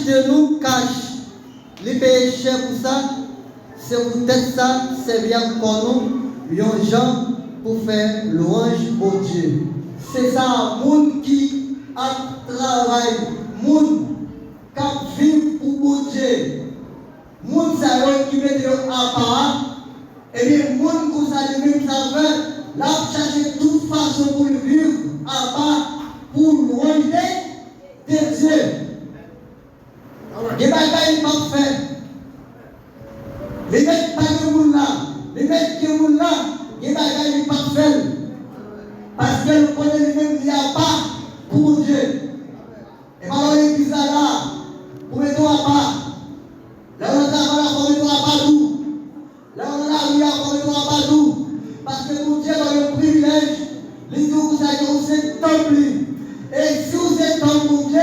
acheter nous cash. Les payer cher pour ça. C'est peut-être ça, c'est bien qu'on nous, les gens pour faire louange pour Dieu. C'est ça, monde qui a travaillé, monde qui vit pour Dieu. Monde qui met à part, et bien monde qui a le même saveur, là chercher toute façon pour vivre à part pour louange de Dieu. Les bagailles pas fait. Les mecs pas de monde là, les mecs qui sont là, les bagailles pas fait. Parce que nous connaissons lui-même qu'il n'y a pas pour Dieu. Et alors l'église là, pour mettre à part. Là on a pour mettre à part tout. Là on a la rue pour mettre à part tout. Parce que pour Dieu a le privilège, les gens vous avez c'est temple. Et si vous êtes temple pour Dieu,